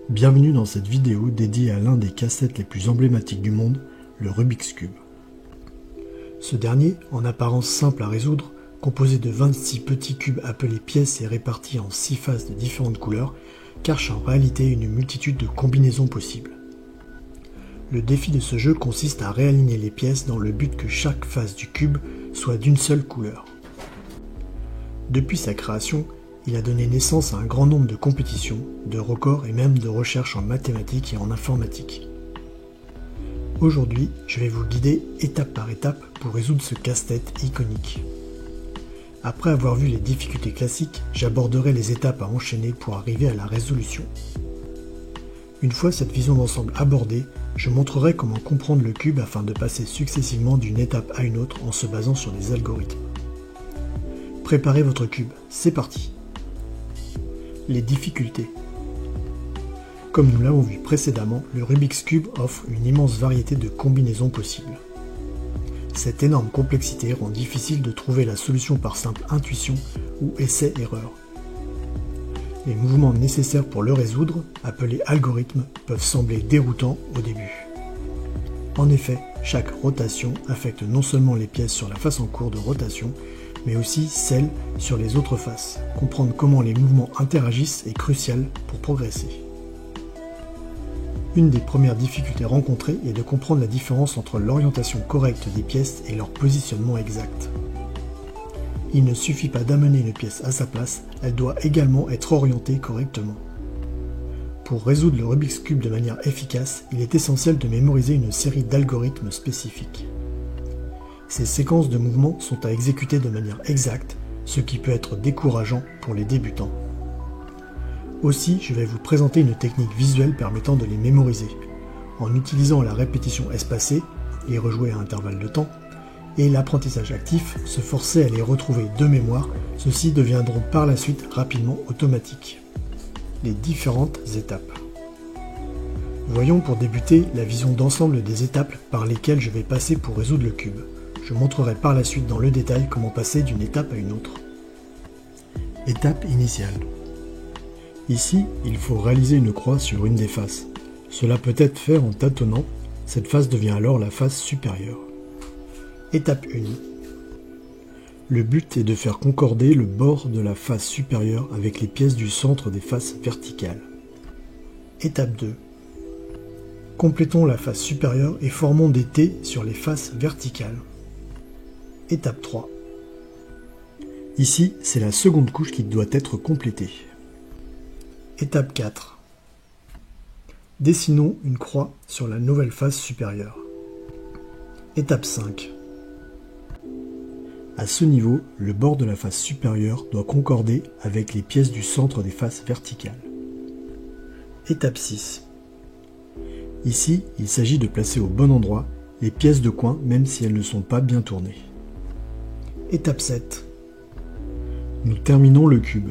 Bienvenue dans cette vidéo dédiée à l'un des casse-têtes les plus emblématiques du monde, le Rubik's Cube. Ce dernier, en apparence simple à résoudre, composé de 26 petits cubes appelés pièces et répartis en 6 faces de différentes couleurs, cache en réalité une multitude de combinaisons possibles. Le défi de ce jeu consiste à réaligner les pièces dans le but que chaque face du cube soit d'une seule couleur. Depuis sa création, il a donné naissance à un grand nombre de compétitions, de records et même de recherches en mathématiques et en informatique. Aujourd'hui, je vais vous guider étape par étape pour résoudre ce casse-tête iconique. Après avoir vu les difficultés classiques, j'aborderai les étapes à enchaîner pour arriver à la résolution. Une fois cette vision d'ensemble abordée, je montrerai comment comprendre le cube afin de passer successivement d'une étape à une autre en se basant sur des algorithmes. Préparez votre cube, c'est parti! Les difficultés. Comme nous l'avons vu précédemment, le Rubik's Cube offre une immense variété de combinaisons possibles. Cette énorme complexité rend difficile de trouver la solution par simple intuition ou essai-erreur. Les mouvements nécessaires pour le résoudre, appelés algorithmes, peuvent sembler déroutants au début. En effet, chaque rotation affecte non seulement les pièces sur la face en cours de rotation, mais aussi celles sur les autres faces. Comprendre comment les mouvements interagissent est crucial pour progresser. Une des premières difficultés rencontrées est de comprendre la différence entre l'orientation correcte des pièces et leur positionnement exact. Il ne suffit pas d'amener une pièce à sa place, elle doit également être orientée correctement. Pour résoudre le Rubik's Cube de manière efficace, il est essentiel de mémoriser une série d'algorithmes spécifiques. Ces séquences de mouvements sont à exécuter de manière exacte, ce qui peut être décourageant pour les débutants. Aussi, je vais vous présenter une technique visuelle permettant de les mémoriser, en utilisant la répétition espacée, les rejouer à intervalles de temps, et l'apprentissage actif, se forcer à les retrouver de mémoire, ceux-ci deviendront par la suite rapidement automatiques. Les différentes étapes. Voyons pour débuter la vision d'ensemble des étapes par lesquelles je vais passer pour résoudre le cube. Je montrerai par la suite dans le détail comment passer d'une étape à une autre. Étape initiale. Ici, il faut réaliser une croix sur une des faces. Cela peut être fait en tâtonnant, cette face devient alors la face supérieure. Étape 1. Le but est de faire concorder le bord de la face supérieure avec les pièces du centre des faces verticales. Étape 2. Complétons la face supérieure et formons des T sur les faces verticales. Étape 3. Ici, c'est la seconde couche qui doit être complétée. Étape 4. Dessinons une croix sur la nouvelle face supérieure. Étape 5. À ce niveau, le bord de la face supérieure doit concorder avec les pièces du centre des faces verticales. Étape 6. Ici, il s'agit de placer au bon endroit les pièces de coin même si elles ne sont pas bien tournées. Étape 7. Nous terminons le cube.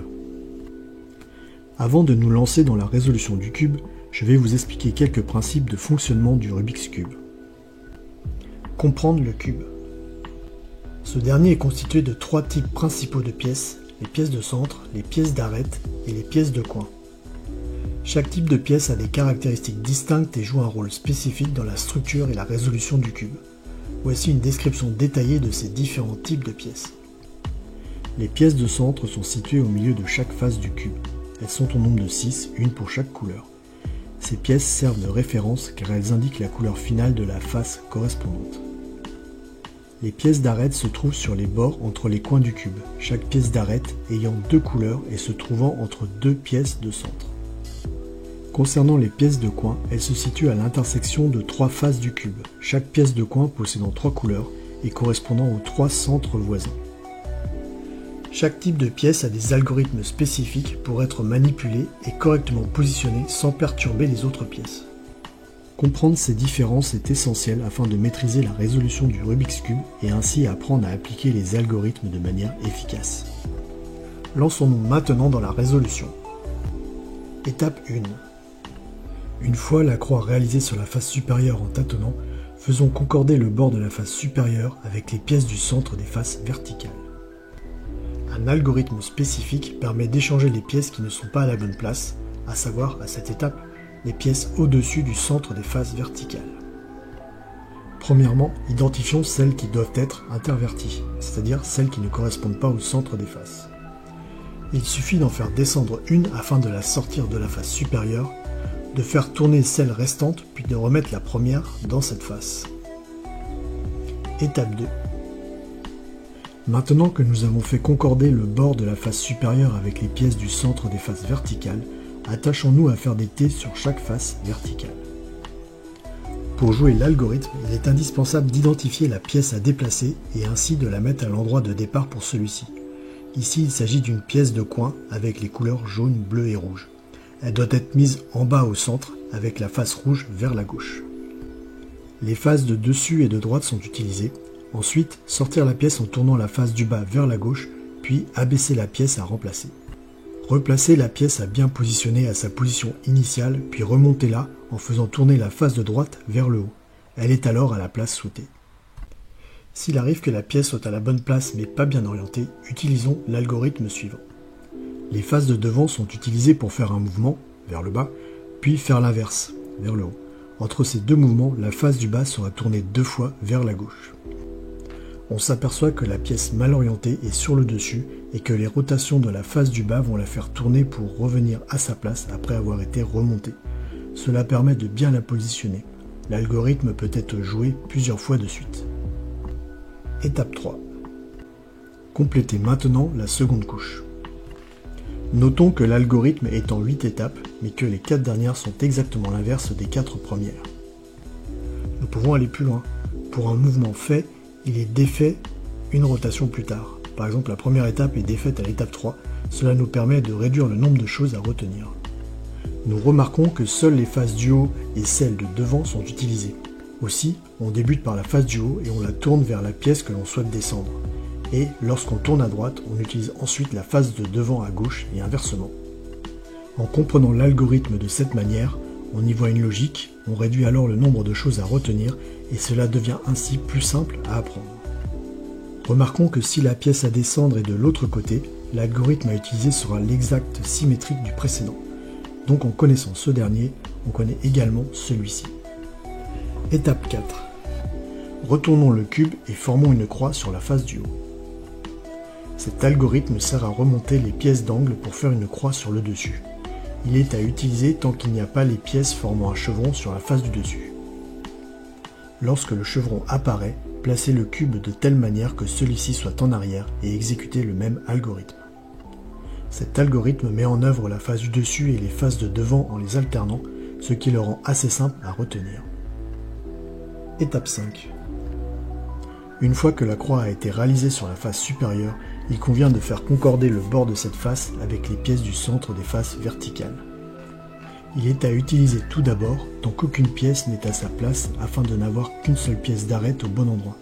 Avant de nous lancer dans la résolution du cube, je vais vous expliquer quelques principes de fonctionnement du Rubik's Cube. Comprendre le cube. Ce dernier est constitué de 3 types principaux de pièces, les pièces de centre, les pièces d'arête et les pièces de coin. Chaque type de pièce a des caractéristiques distinctes et joue un rôle spécifique dans la structure et la résolution du cube. Voici une description détaillée de ces différents types de pièces. Les pièces de centre sont situées au milieu de chaque face du cube. Elles sont au nombre de 6, une pour chaque couleur. Ces pièces servent de référence car elles indiquent la couleur finale de la face correspondante. Les pièces d'arête se trouvent sur les bords entre les coins du cube, chaque pièce d'arête ayant 2 couleurs et se trouvant entre 2 pièces de centre. Concernant les pièces de coin, elles se situent à l'intersection de 3 faces du cube, chaque pièce de coin possédant 3 couleurs et correspondant aux 3 centres voisins. Chaque type de pièce a des algorithmes spécifiques pour être manipulé et correctement positionné sans perturber les autres pièces. Comprendre ces différences est essentiel afin de maîtriser la résolution du Rubik's Cube et ainsi apprendre à appliquer les algorithmes de manière efficace. Lançons-nous maintenant dans la résolution. Étape 1. Une fois la croix réalisée sur la face supérieure en tâtonnant, faisons concorder le bord de la face supérieure avec les pièces du centre des faces verticales. Un algorithme spécifique permet d'échanger les pièces qui ne sont pas à la bonne place, à savoir, à cette étape, les pièces au-dessus du centre des faces verticales. Premièrement, identifions celles qui doivent être interverties, c'est-à-dire celles qui ne correspondent pas au centre des faces. Il suffit d'en faire descendre une afin de la sortir de la face supérieure, de faire tourner celle restante puis de remettre la première dans cette face. Étape 2. Maintenant que nous avons fait concorder le bord de la face supérieure avec les pièces du centre des faces verticales, attachons-nous à faire des T sur chaque face verticale. Pour jouer l'algorithme, il est indispensable d'identifier la pièce à déplacer et ainsi de la mettre à l'endroit de départ pour celui-ci. Ici, il s'agit d'une pièce de coin avec les couleurs jaune, bleu et rouge. Elle doit être mise en bas au centre avec la face rouge vers la gauche. Les faces de dessus et de droite sont utilisées. Ensuite, sortir la pièce en tournant la face du bas vers la gauche, puis abaisser la pièce à remplacer. Replacez la pièce à bien positionner à sa position initiale, puis remontez-la en faisant tourner la face de droite vers le haut. Elle est alors à la place souhaitée. S'il arrive que la pièce soit à la bonne place mais pas bien orientée, utilisons l'algorithme suivant. Les faces de devant sont utilisées pour faire un mouvement, vers le bas, puis faire l'inverse, vers le haut. Entre ces deux mouvements, la face du bas sera tournée 2 fois vers la gauche. On s'aperçoit que la pièce mal orientée est sur le dessus et que les rotations de la face du bas vont la faire tourner pour revenir à sa place après avoir été remontée. Cela permet de bien la positionner. L'algorithme peut être joué plusieurs fois de suite. Étape 3. Complétez maintenant la seconde couche. Notons que l'algorithme est en 8 étapes, mais que les 4 dernières sont exactement l'inverse des 4 premières. Nous pouvons aller plus loin. Pour un mouvement fait, il est défait une rotation plus tard. Par exemple, la première étape est défaite à l'étape 3. Cela nous permet de réduire le nombre de choses à retenir. Nous remarquons que seules les faces du haut et celles de devant sont utilisées. Aussi, on débute par la face du haut et on la tourne vers la pièce que l'on souhaite descendre. Et lorsqu'on tourne à droite, on utilise ensuite la face de devant à gauche et inversement. En comprenant l'algorithme de cette manière, on y voit une logique, on réduit alors le nombre de choses à retenir et cela devient ainsi plus simple à apprendre. Remarquons que si la pièce à descendre est de l'autre côté, l'algorithme à utiliser sera l'exact symétrique du précédent. Donc en connaissant ce dernier, on connaît également celui-ci. Étape 4. Retournons le cube et formons une croix sur la face du haut. Cet algorithme sert à remonter les pièces d'angle pour faire une croix sur le dessus. Il est à utiliser tant qu'il n'y a pas les pièces formant un chevron sur la face du dessus. Lorsque le chevron apparaît, placez le cube de telle manière que celui-ci soit en arrière et exécutez le même algorithme. Cet algorithme met en œuvre la face du dessus et les faces de devant en les alternant, ce qui le rend assez simple à retenir. Étape 5. Une fois que la croix a été réalisée sur la face supérieure, il convient de faire concorder le bord de cette face avec les pièces du centre des faces verticales. Il est à utiliser tout d'abord tant qu'aucune pièce n'est à sa place afin de n'avoir qu'une seule pièce d'arête au bon endroit.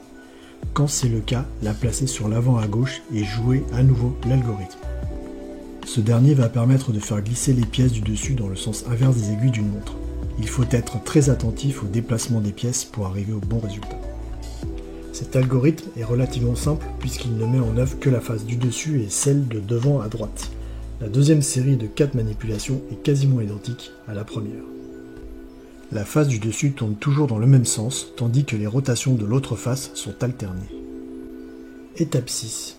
Quand c'est le cas, la placer sur l'avant à gauche et jouer à nouveau l'algorithme. Ce dernier va permettre de faire glisser les pièces du dessus dans le sens inverse des aiguilles d'une montre. Il faut être très attentif au déplacement des pièces pour arriver au bon résultat. Cet algorithme est relativement simple puisqu'il ne met en œuvre que la face du dessus et celle de devant à droite. La deuxième série de 4 manipulations est quasiment identique à la première. La face du dessus tourne toujours dans le même sens, tandis que les rotations de l'autre face sont alternées. Étape 6.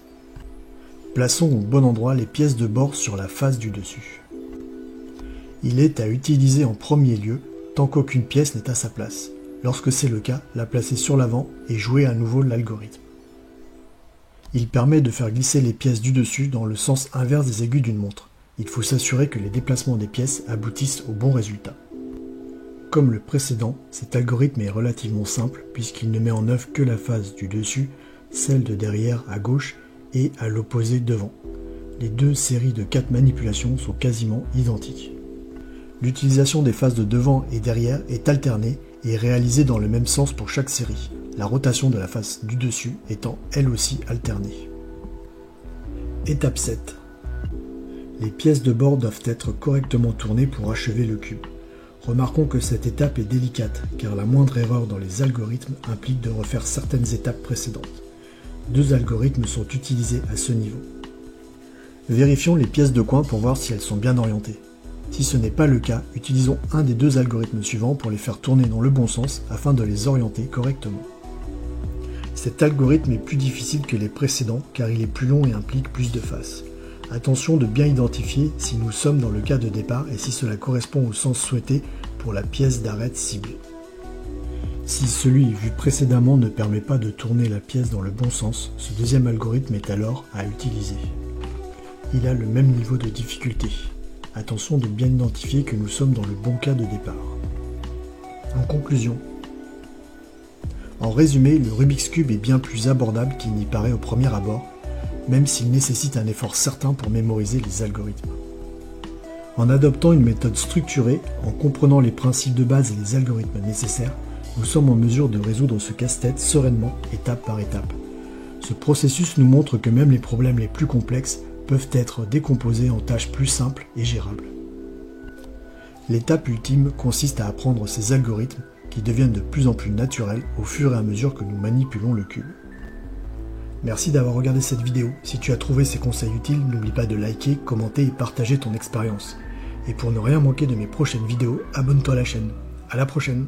Plaçons au bon endroit les pièces de bord sur la face du dessus. Il est à utiliser en premier lieu tant qu'aucune pièce n'est à sa place. Lorsque c'est le cas, la placer sur l'avant et jouer à nouveau l'algorithme. Il permet de faire glisser les pièces du dessus dans le sens inverse des aiguilles d'une montre. Il faut s'assurer que les déplacements des pièces aboutissent au bon résultat. Comme le précédent, cet algorithme est relativement simple puisqu'il ne met en œuvre que la face du dessus, celle de derrière à gauche et à l'opposé devant. Les deux séries de 4 manipulations sont quasiment identiques. L'utilisation des faces de devant et derrière est alternée et réalisée dans le même sens pour chaque série, la rotation de la face du dessus étant elle aussi alternée. Étape 7. Les pièces de bord doivent être correctement tournées pour achever le cube. Remarquons que cette étape est délicate, car la moindre erreur dans les algorithmes implique de refaire certaines étapes précédentes. 2 algorithmes sont utilisés à ce niveau. Vérifions les pièces de coin pour voir si elles sont bien orientées. Si ce n'est pas le cas, utilisons un des deux algorithmes suivants pour les faire tourner dans le bon sens afin de les orienter correctement. Cet algorithme est plus difficile que les précédents car il est plus long et implique plus de faces. Attention de bien identifier si nous sommes dans le cas de départ et si cela correspond au sens souhaité pour la pièce d'arête ciblée. Si celui vu précédemment ne permet pas de tourner la pièce dans le bon sens, ce deuxième algorithme est alors à utiliser. Il a le même niveau de difficulté. Attention de bien identifier que nous sommes dans le bon cas de départ. En conclusion, en résumé, le Rubik's Cube est bien plus abordable qu'il n'y paraît au premier abord, même s'il nécessite un effort certain pour mémoriser les algorithmes. En adoptant une méthode structurée, en comprenant les principes de base et les algorithmes nécessaires, nous sommes en mesure de résoudre ce casse-tête sereinement, étape par étape. Ce processus nous montre que même les problèmes les plus complexes peuvent être décomposés en tâches plus simples et gérables. L'étape ultime consiste à apprendre ces algorithmes qui deviennent de plus en plus naturels au fur et à mesure que nous manipulons le cube. Merci d'avoir regardé cette vidéo. Si tu as trouvé ces conseils utiles, n'oublie pas de liker, commenter et partager ton expérience. Et pour ne rien manquer de mes prochaines vidéos, abonne-toi à la chaîne. À la prochaine!